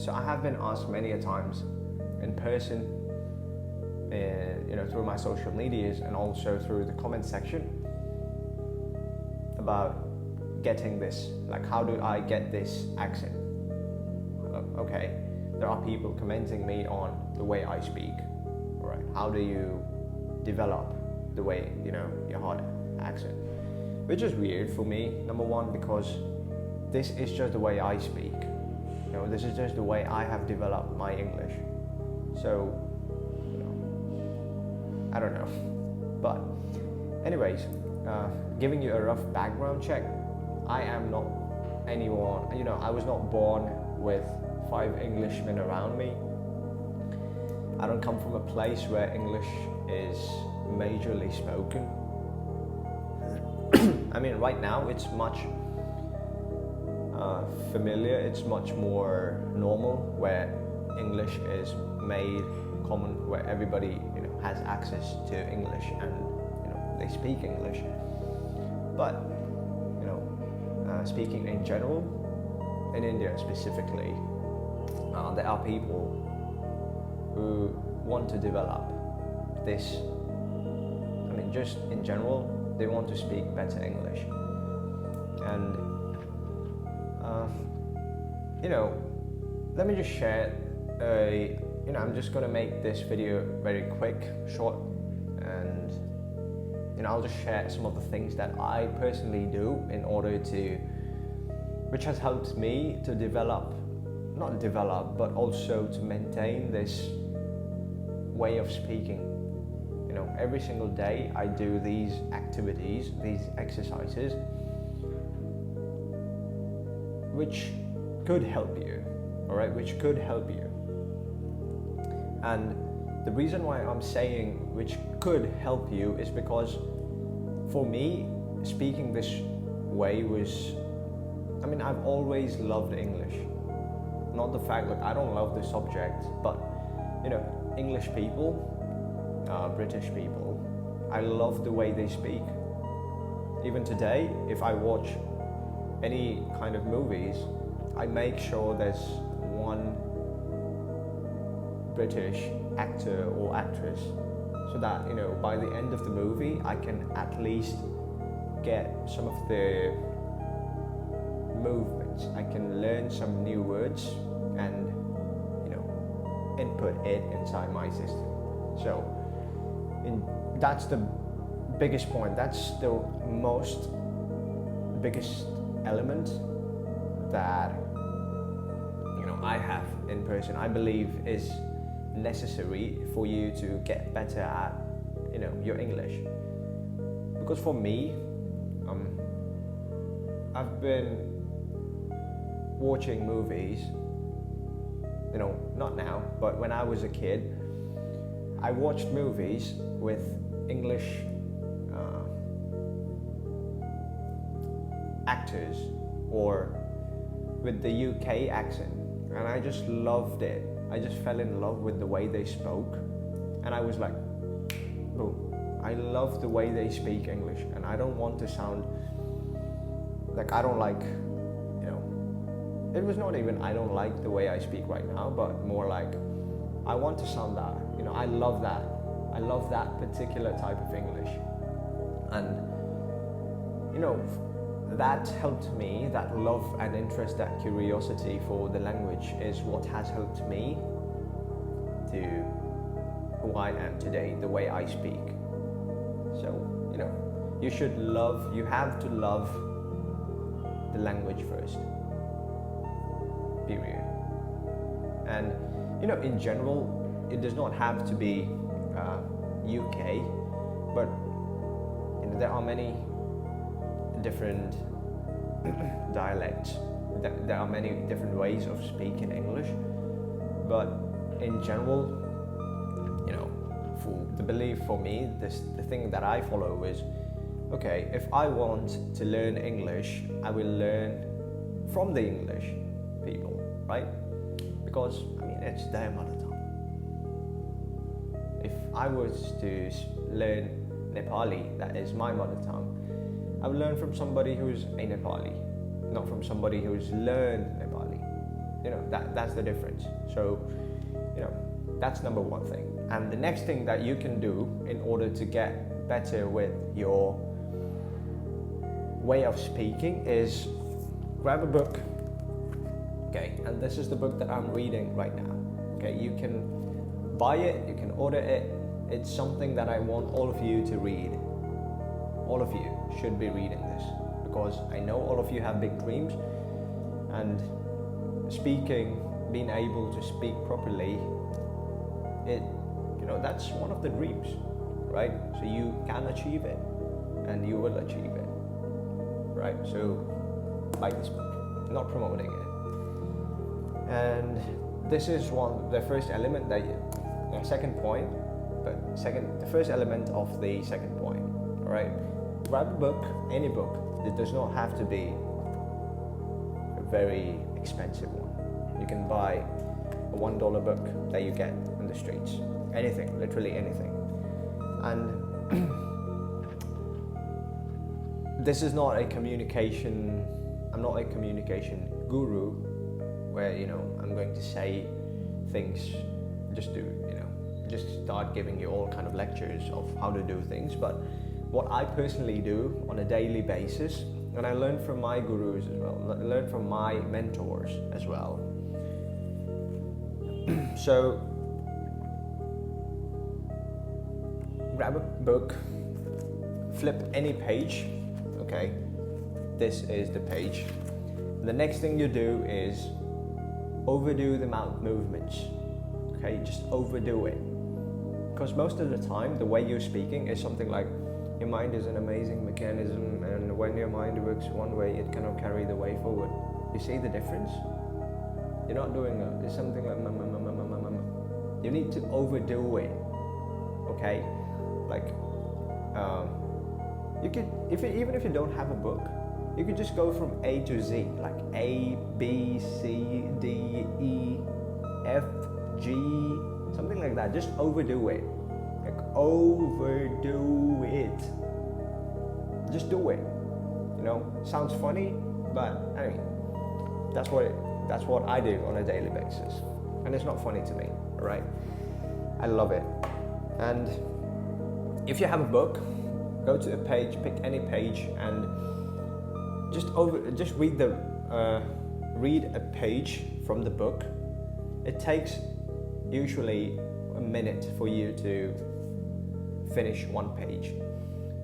So I have been asked many a times in person, through my social medias and also through the comment section about getting this. Like, how do I get this accent? Okay, there are people commenting me on the way I speak. All right, how do you develop the way, your hard accent? Which is weird for me, number one, because this is just the way I speak. This is just the way I have developed my English. So, I don't know. But anyways, giving you a rough background check, I am not anyone, I was not born with 5 Englishmen around me. I don't come from a place where English is majorly spoken. I mean, right now it's much familiar, it's much more normal, where English is made common, where everybody has access to English and they speak English. But speaking in general, in India specifically, there are people who want to develop this. I mean, just in general, they want to speak better English. And let me just share I'm just going to make this video very quick, short, and I'll just share some of the things that I personally do in order to, which has helped me to not develop, but also to maintain this way of speaking. Every single day I do these activities, these exercises, which could help you, all right, which could help you. And the reason why I'm saying which could help you is because for me, speaking this way was, I've always loved English. Not the fact that I don't love the subject, but English people, British people, I love the way they speak. Even today, if I watch any kind of movies, I make sure there's one British actor or actress, so that by the end of the movie I can at least get some of the movements. I can learn some new words and input it inside my system. So that's the biggest point. That's the biggest element that I have in person, I believe is necessary for you to get better at your English. Because for me, I've been watching movies, not now, but when I was a kid, I watched movies with English actors or with the UK accent, and I just loved it. I just fell in love with the way they spoke, and I was like, boom, I love the way they speak English, and I don't want to sound like I don't like, it was not even I don't like the way I speak right now, but more like I want to sound that, I love that. I love that particular type of English. And, that helped me, that love and interest, that curiosity for the language is what has helped me to who I am today, the way I speak. So, you have to love the language first, period. And, in general, it does not have to be UK, but there are many different dialects. There are many different ways of speaking English, but in general, for the belief for me, the thing that I follow is, okay, if I want to learn English, I will learn from the English people, right? Because it's their mother tongue. If I was to learn Nepali, that is my mother tongue, I would learn from somebody who's a Nepali, not from somebody who's learned Nepali. that's the difference. So, that's number one thing. And the next thing that you can do in order to get better with your way of speaking is grab a book. Okay, and this is the book that I'm reading right now. Okay, you can buy it, you can order it. It's something that I want all of you to read. All of you should be reading this, because I know all of you have big dreams, and being able to speak properly, that's one of the dreams, right? So you can achieve it, and you will achieve it, right? So buy this book, not promoting it. And this is the first element second point, the first element of the second point, all right? Grab a book, any book. It does not have to be a very expensive one. You can buy a $1 book that you get in the streets. Anything, literally anything. And this is not a communication, I'm not a communication guru where, I'm going to say things just start giving you all kind of lectures of how to do things. But what I personally do on a daily basis, and I learned from my gurus as well, I learned from my mentors as well. So grab a book, flip any page, okay? This is the page. The next thing you do is overdo the mouth movements, okay? Just overdo it. Because most of the time, the way you're speaking is something like, your mind is an amazing mechanism, and when your mind works one way, it cannot carry the way forward. You see the difference? You're not doing it. It's something like You need to overdo it, okay? Like, you could, even if you don't have a book, you could just go from A to Z, like A, B, C, D, E, F, G, something like that. Just overdo it. Like, overdo it. Just do it. Sounds funny, but I mean, that's what I do on a daily basis, and it's not funny to me. All right, I love it. And if you have a book, go to a page, pick any page, and just read a page from the book. It takes usually a minute for you to finish one page.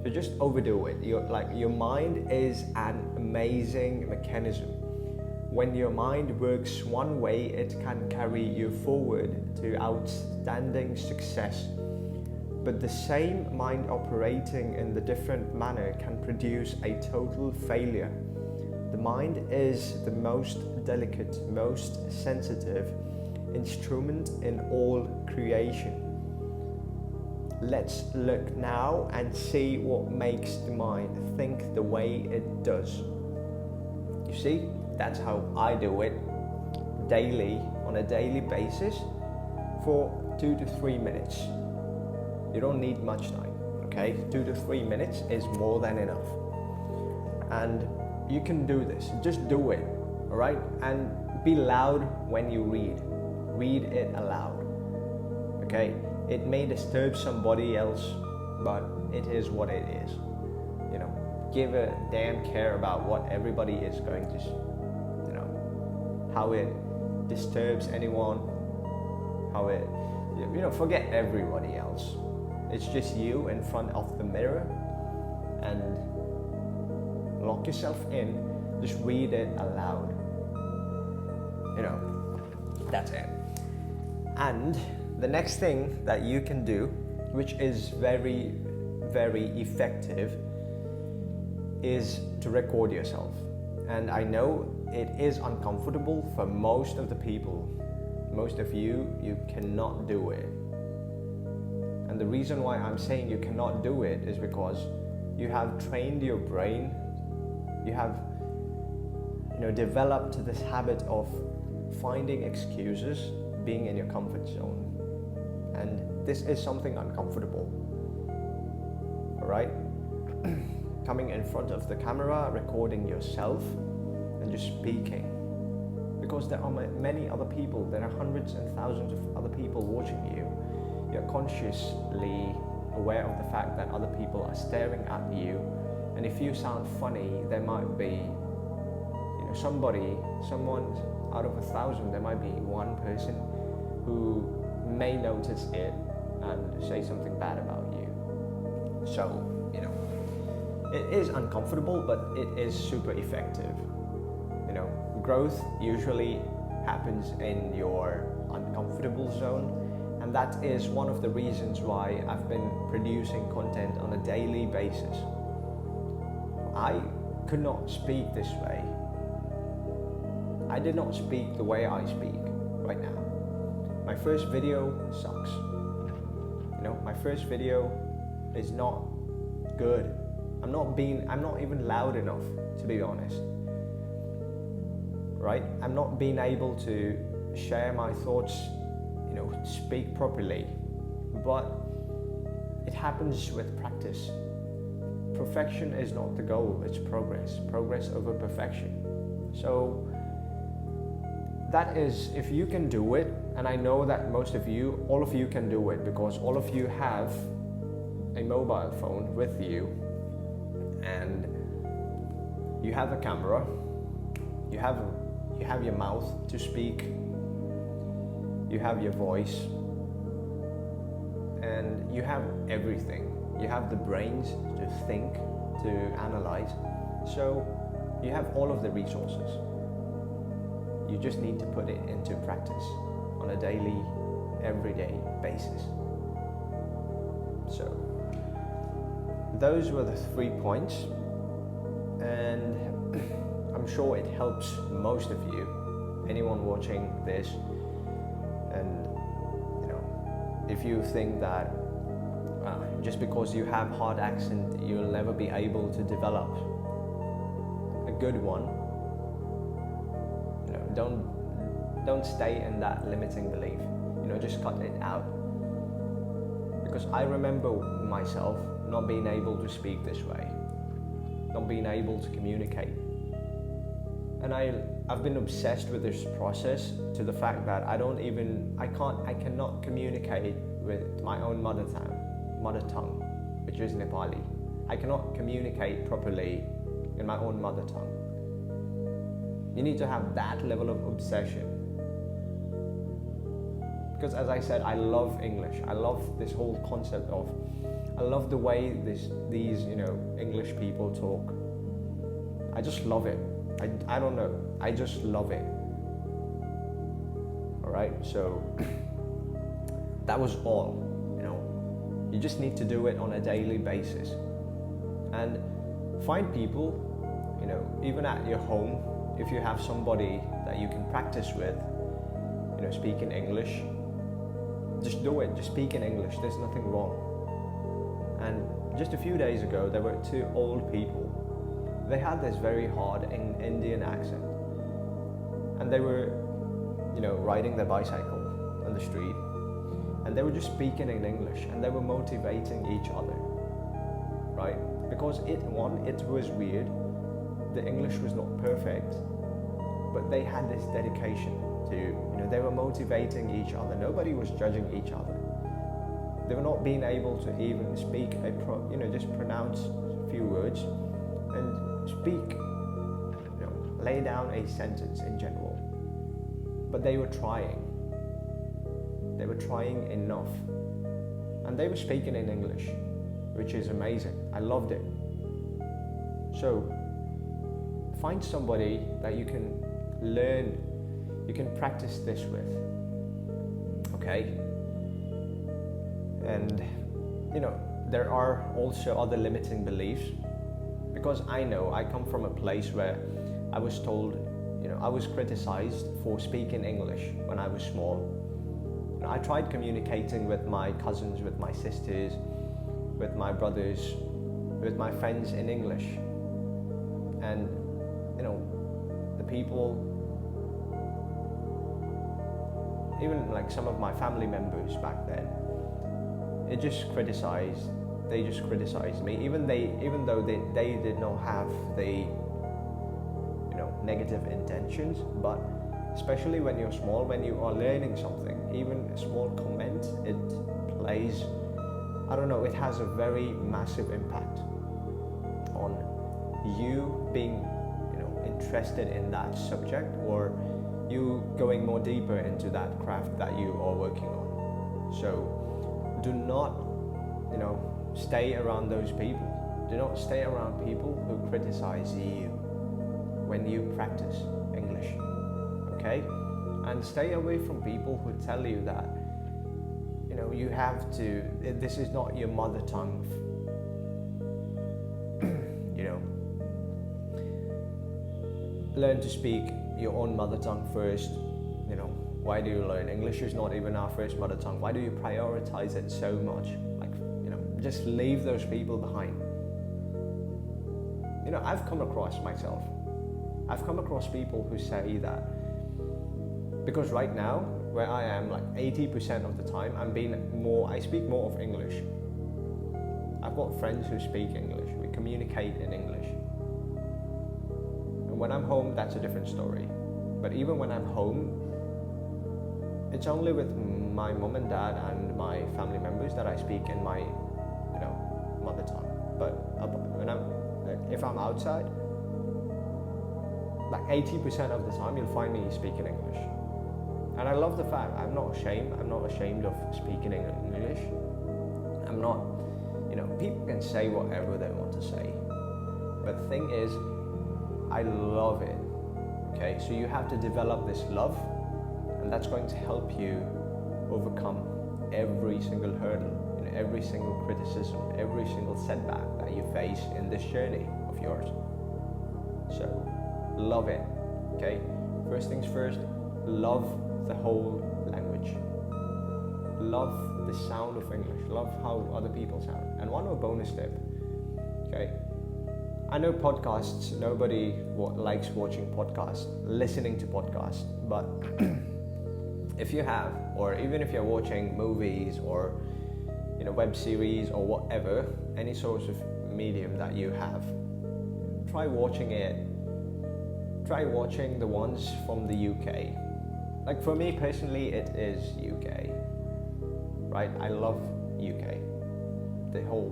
So just overdo it. Your mind is an amazing mechanism. When your mind works one way, it can carry you forward to outstanding success. But the same mind operating in the different manner can produce a total failure. The mind is the most delicate, most sensitive instrument in all creation. Let's look now and see what makes the mind think the way it does. You see, that's how I do it daily, on a daily basis, for 2 to 3 minutes. You don't need much time, okay? 2 to 3 minutes is more than enough. And you can do this, just do it, all right? And be loud when you read. Read it aloud, okay? It may disturb somebody else, but it is what it is. Give a damn care about what everybody is going to, how it disturbs anyone, how it, forget everybody else. It's just you in front of the mirror, and lock yourself in, just read it aloud. That's it. And the next thing that you can do, which is very, very effective, is to record yourself. And I know it is uncomfortable for most of the people. Most of you cannot do it. And the reason why I'm saying you cannot do it is because you have trained your brain, you have developed this habit of finding excuses, being in your comfort zone. And this is something uncomfortable. All right? Coming in front of the camera, recording yourself, and just speaking. because there are many other people, there are hundreds and thousands of other people watching you. You're consciously aware of the fact that other people are staring at you, and if you sound funny, there might be, someone out of 1,000, there might be one person who may notice it and say something bad about you. So, it is uncomfortable, but it is super effective. Growth usually happens in your uncomfortable zone, and that is one of the reasons why I've been producing content on a daily basis. I could not speak this way. I did not speak the way I speak right now. My first video sucks. My first video is not good. I'm not even loud enough, to be honest. Right? I'm not being able to share my thoughts, speak properly. But it happens with practice. Perfection is not the goal, it's progress. Progress over perfection. So that is, if you can do it, and I know that all of you can do it, because all of you have a mobile phone with you, and you have a camera, you have your mouth to speak, you have your voice, and you have everything. You have the brains to think, to analyze. So you have all of the resources. You just need to put it into practice on a daily, everyday basis. So those were the 3 points, and I'm sure it helps most of you, anyone watching this. And if you think that just because you have hard accent you'll never be able to develop a good one, don't stay in that limiting belief. Just cut it out. Because I remember myself not being able to speak this way, not being able to communicate. And I've been obsessed with this process to the fact that I cannot communicate with my own mother tongue, which is Nepali. I cannot communicate properly in my own mother tongue. You need to have that level of obsession. Because as I said, I love English. I love this whole concept I love the way these English people talk. I just love it. I don't know. I just love it. Alright, so that was all. You just need to do it on a daily basis. And find people, even at your home, if you have somebody that you can practice with, speaking English, just do it. Just speak in English. There's nothing wrong. And just a few days ago, there were 2 old people. They had this very hard Indian accent, and they were, riding their bicycle on the street, and they were just speaking in English, and they were motivating each other, right? Because it was weird. The English was not perfect, but they had this dedication to, they were motivating each other. Nobody was judging each other. They were not being able to even speak just pronounce a few words and speak, lay down a sentence in general. But they were trying. They were trying enough. And they were speaking in English, which is amazing. I loved it. So find somebody that you can learn, you can practice this with. Okay? And there are also other limiting beliefs, because I know I come from a place where I was told, I was criticized for speaking English when I was small. I tried communicating with my cousins, with my sisters, with my brothers, with my friends in English. And, the people, even like some of my family members back then, they just criticized me, even though they did not have the negative intentions, but especially when you're small, when you are learning something, even a small comment, it plays, I don't know, it has a very massive impact on you being, interested in that subject, or you going more deeper into that craft that you are working on. So do not, stay around those people. Do not stay around people who criticize you when you practice English, okay? And stay away from people who tell you that, you have to, this is not your mother tongue, learn to speak your own mother tongue first. Why do you learn? English is not even our first mother tongue. Why do you prioritize it so much? Just leave those people behind. I've come across people who say that because right now, where I am, 80% of the time, I speak more of English. I've got friends who speak English. We communicate in English. And when I'm home, that's a different story. But even when I'm home, it's only with my mom and dad and my family members that I speak in my, mother tongue. But if I'm outside, 80% of the time, you'll find me speaking English. And I love the fact I'm not ashamed of speaking in English. I'm not, people can say whatever they want to say. But the thing is, I love it, okay? So you have to develop this love, and that's going to help you overcome every single hurdle, every single criticism, every single setback that you face in this journey of yours. So, love it, okay? First things first, love the whole language. Love the sound of English. Love how other people sound. And one more bonus tip, okay? I know podcasts, nobody likes watching podcasts, listening to podcasts, but if you have, or even if you're watching movies or web series or whatever, any sort of medium that you have, try watching the ones from the UK. For me personally, it is UK, right? I love UK, the whole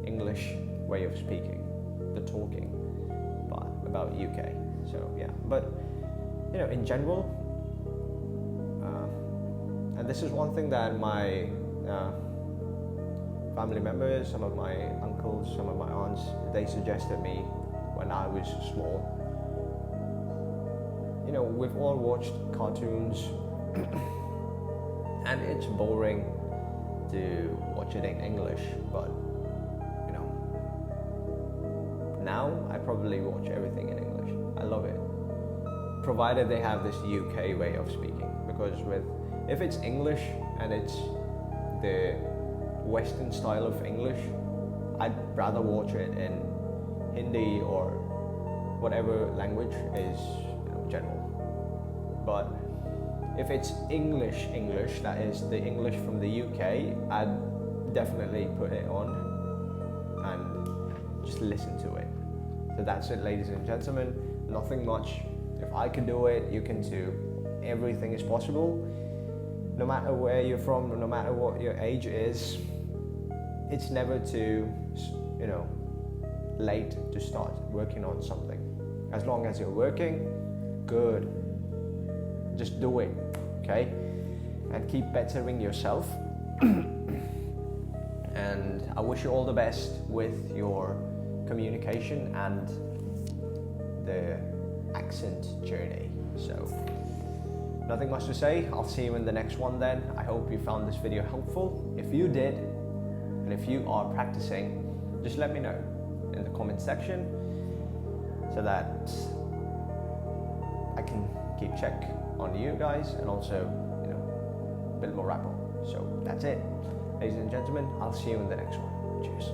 English way of speaking, the talking about UK. So yeah, but in general, and this is one thing that my family members, some of my uncles, some of my aunts, they suggested me when I was small. We've all watched cartoons and it's boring to watch it in English, but now I probably watch everything in English. I love it, provided they have this UK way of speaking, because if it's English and it's the Western style of English, I'd rather watch it in Hindi or whatever language is general. But if it's English, that is the English from the UK, I'd definitely put it on and just listen to it. So that's it, ladies and gentlemen. Nothing much. If I can do it, you can too. Everything is possible. No matter where you're from, no matter what your age is, it's never too, late to start working on something. As long as you're working, good. Just do it, okay? And keep bettering yourself. And I wish you all the best with your communication and the accent journey. So, nothing much to say. I'll see you in the next one then. I hope you found this video helpful. If you did, and if you are practicing, just let me know in the comment section so that I can keep check on you guys and also, build more rapport. So that's it. Ladies and gentlemen, I'll see you in the next one. Cheers.